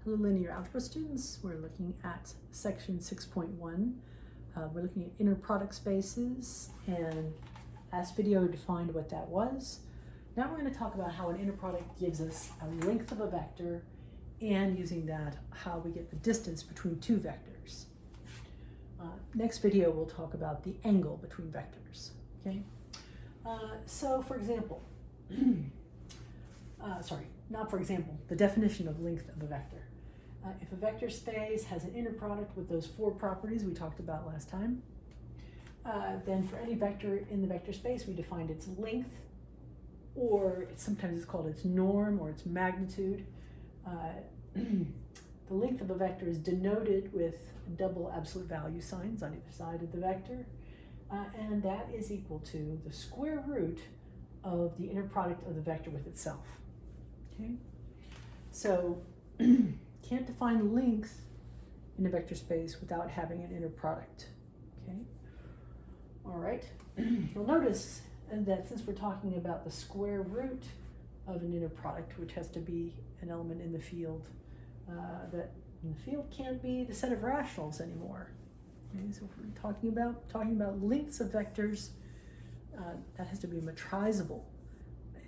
Hello, linear algebra students. We're looking at section 6.1. We're looking at inner product spaces, and last video defined what that was. Now we're going to talk about how an inner product gives us a length of a vector, and using that, how we get the distance between two vectors. Next video, we'll talk about the angle between vectors. Okay. So for example, the definition of length of a vector. If a vector space has an inner product with those four properties we talked about last time, then for any vector in the vector space, we defined its length, or sometimes it's called its norm or its magnitude. The length of a vector is denoted with double absolute value signs on either side of the vector, and that is equal to the square root of the inner product of the vector with itself. Okay, so can't define length in a vector space without having an inner product. Okay, all right. You'll notice that since we're talking about the square root of an inner product, which has to be an element in the field, that in the field can't be the set of rationals anymore. Okay, so if we're talking about lengths of vectors, that has to be a metrizable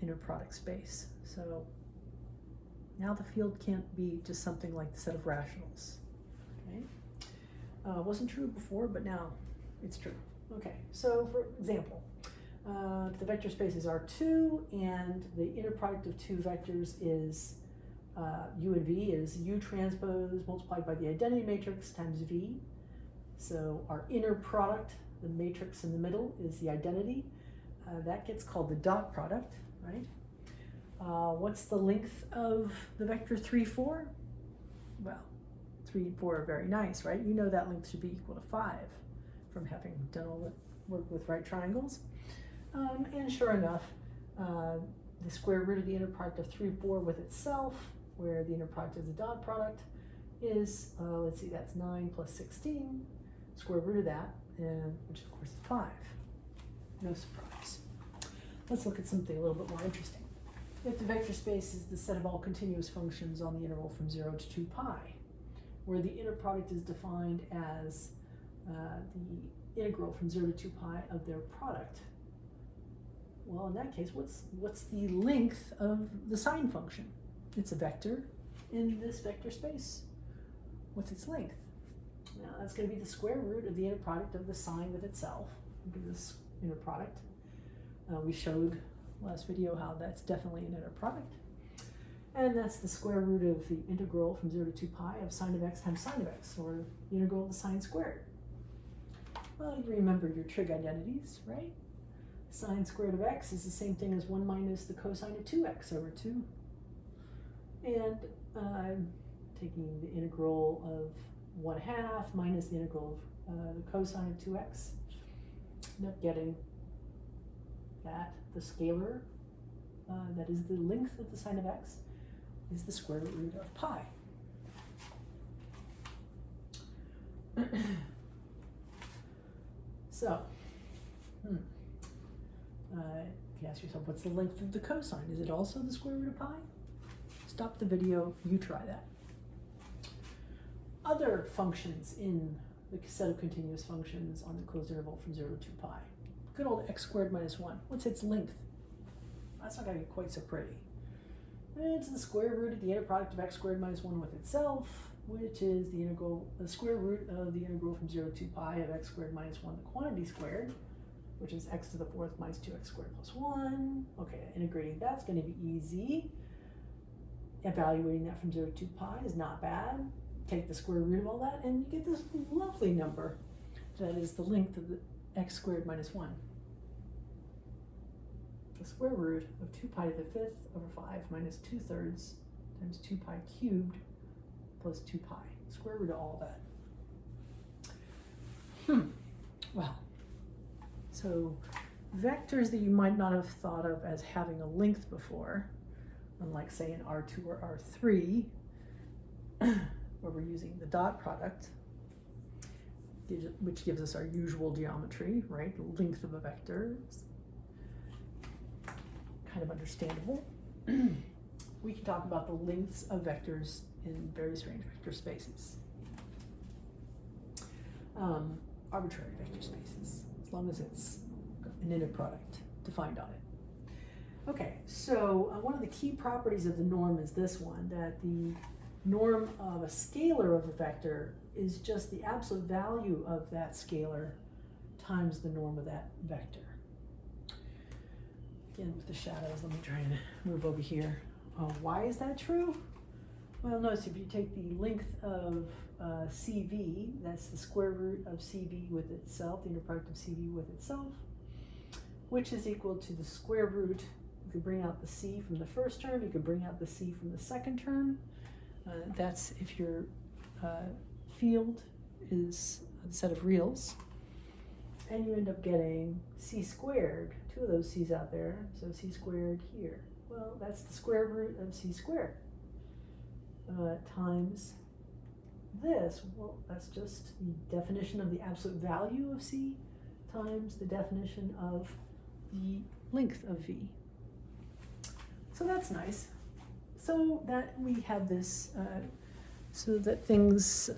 inner product space. So now the field can't be just something like the set of rationals. Okay, wasn't true before, but now it's true. Okay, so for example, the vector space is R2, and the inner product of two vectors is U and V is U transpose multiplied by the identity matrix times V. So our inner product, the matrix in the middle, is the identity. That gets called the dot product, right? What's the length of the vector 3, 4? Well, 3 and 4 are very nice, right? You know that length should be equal to 5 from having done all the work with right triangles. And sure enough, the square root of the inner product of 3, 4 with itself, where the inner product is a dot product, is, let's see, that's 9 plus 16, square root of that, and which of course is 5. No surprise. Let's look at something a little bit more interesting. If the vector space is the set of all continuous functions on the interval from 0 to 2 pi, where the inner product is defined as the integral from 0 to 2 pi of their product, well, in that case, what's the length of the sine function? It's a vector in this vector space. What's its length? Now, that's going to be the square root of the inner product of the sine with itself, this inner product. We showed last video how that's definitely an inner product. And that's the square root of the integral from 0 to 2 pi of sine of x times sine of x, or the integral of the sine squared. Well, you remember your trig identities, right? Sine squared of x is the same thing as 1 minus the cosine of 2x over 2. And I'm taking the integral of 1/2 minus the integral of the cosine of 2x. End up getting that the scalar, that is the length of the sine of x, is the square root of pi. So, you can ask yourself, what's the length of the cosine? Is it also the square root of pi? Stop the video, you try that. Other functions in the set of continuous functions on the closed interval from 0 to 2 pi. Good old x squared minus 1. What's its length? That's not going to be quite so pretty. It's the square root of the inner product of x squared minus 1 with itself, which is the square root of the integral from 0 to 2 pi of x squared minus 1, the quantity squared, which is x to the 4th minus 2x squared plus 1. Okay, integrating that's going to be easy. Evaluating that from 0 to 2 pi is not bad. Take the square root of all that, and you get this lovely number that is the length of the x squared minus 1. The square root of 2 pi to the 5th over 5 minus 2/3 times 2 pi cubed plus 2 pi. Square root of all that. Well, so vectors that you might not have thought of as having a length before, unlike say in R2 or R3, where we're using the dot product, which gives us our usual geometry, right? The length of a vector is kind of understandable. we can talk about the lengths of vectors in various range vector spaces. Arbitrary vector spaces, as long as it's an inner product defined on it. Okay, so one of the key properties of the norm is this one, that the norm of a scalar of a vector is just the absolute value of that scalar times the norm of that vector. Again, with the shadows, let me try and move over here. Why is that true? Well, notice if you take the length of CV, that's the square root of CV with itself, the inner product of CV with itself, which is equal to the square root. You could bring out the C from the first term, you could bring out the C from the second term. That's if your field is a set of reals. And you end up getting C squared, two of those C's out there, so C squared here. Well, that's the square root of C squared times this. Well, that's just the definition of the absolute value of C times the definition of the length of V. So that's nice. So that we have this, so that things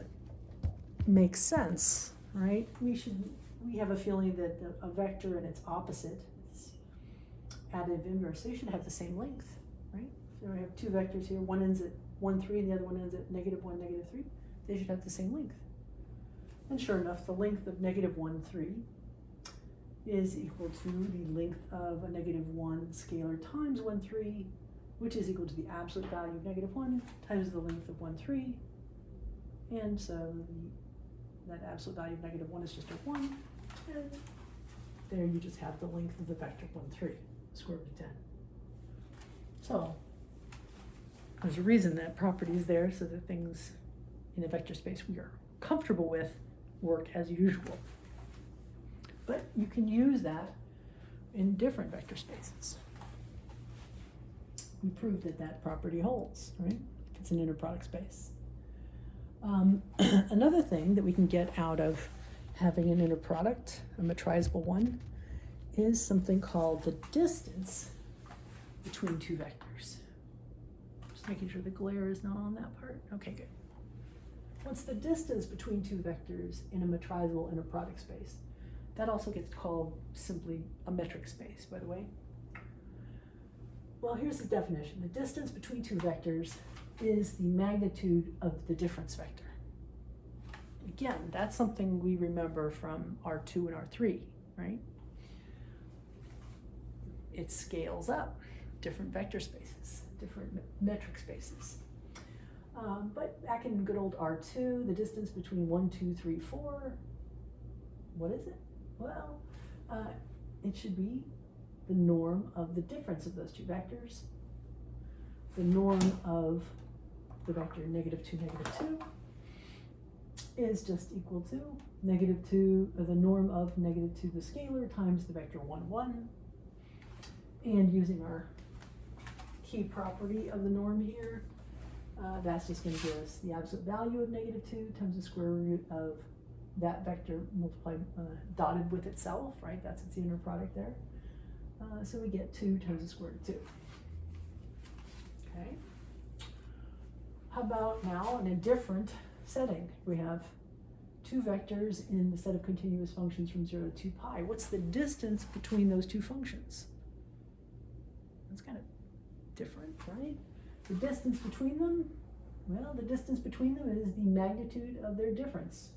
make sense, right? We have a feeling that a vector and its opposite, its additive inverse, they should have the same length, right? So we have two vectors here, one ends at 1, 3, and the other one ends at -1, -3. They should have the same length. And sure enough, the length of -1, 3 is equal to the length of a -1 scalar times 1, 3, which is equal to the absolute value of -1 times the length of 1, 3. And so that absolute value of -1 is just a 1. And there you just have the length of the vector 1, 3, square root of 10. So there's a reason that property is there, so that things in a vector space we are comfortable with work as usual. But you can use that in different vector spaces. We proved that that property holds, right? It's an inner product space. Another thing that we can get out of having an inner product, a metrizable one, is something called the distance between two vectors. Just making sure the glare is not on that part. Okay, good. What's the distance between two vectors in a metrizable inner product space? That also gets called simply a metric space, by the way. Well, here's the definition. The distance between two vectors is the magnitude of the difference vector. Again, that's something we remember from R2 and R3, right? It scales up different vector spaces, different metric spaces. But back in good old R2, the distance between 1, 2, 3, 4, what is it? Well, it should be the norm of the difference of those two vectors. The norm of the vector -2, -2 is just equal to -2, the norm of -2 the scalar times the vector 1, 1. And using our key property of the norm here, that's just going to give us the absolute value of -2 times the square root of that vector multiplied, dotted with itself, right? That's its inner product there. So we get 2 times the square root of 2. Okay. How about now in a different setting? We have two vectors in the set of continuous functions from 0 to 2 pi. What's the distance between those two functions? That's kind of different, right? The distance between them, well, the distance between them is the magnitude of their difference.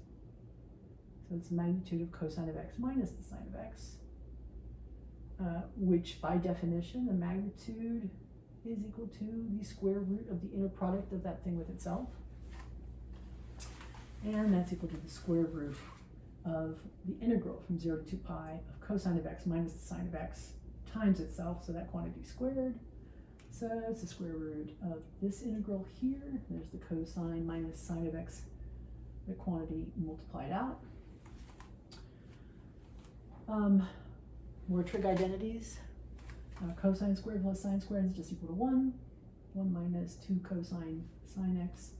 So it's the magnitude of cosine of x minus the sine of x, which by definition, the magnitude is equal to the square root of the inner product of that thing with itself. And that's equal to the square root of the integral from 0 to 2 pi of cosine of x minus the sine of x times itself, so that quantity squared. So it's the square root of this integral here. There's the cosine minus sine of x, the quantity multiplied out. More trig identities. Cosine squared plus sine squared is just equal to 1. 1 minus 2 cosine sine x.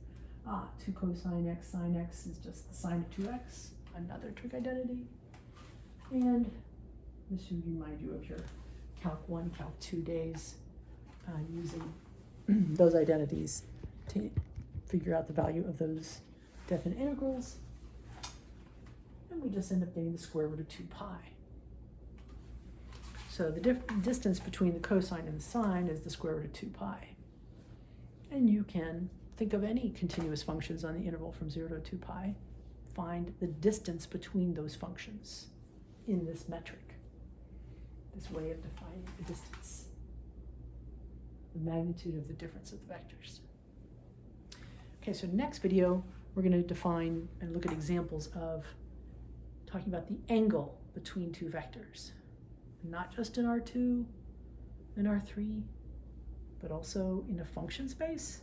2 cosine x sine x is just the sine of 2x, another trig identity. And this should remind you of your Calc 1, Calc 2 days using those identities to figure out the value of those definite integrals. And we just end up getting the square root of 2 pi. So the distance between the cosine and the sine is the square root of 2 pi. And you can think of any continuous functions on the interval from 0 to 2 pi. Find the distance between those functions in this metric, this way of defining the distance, the magnitude of the difference of the vectors. Okay, so next video, we're going to define and look at examples of talking about the angle between two vectors, not just in R2 and R3, but also in a function space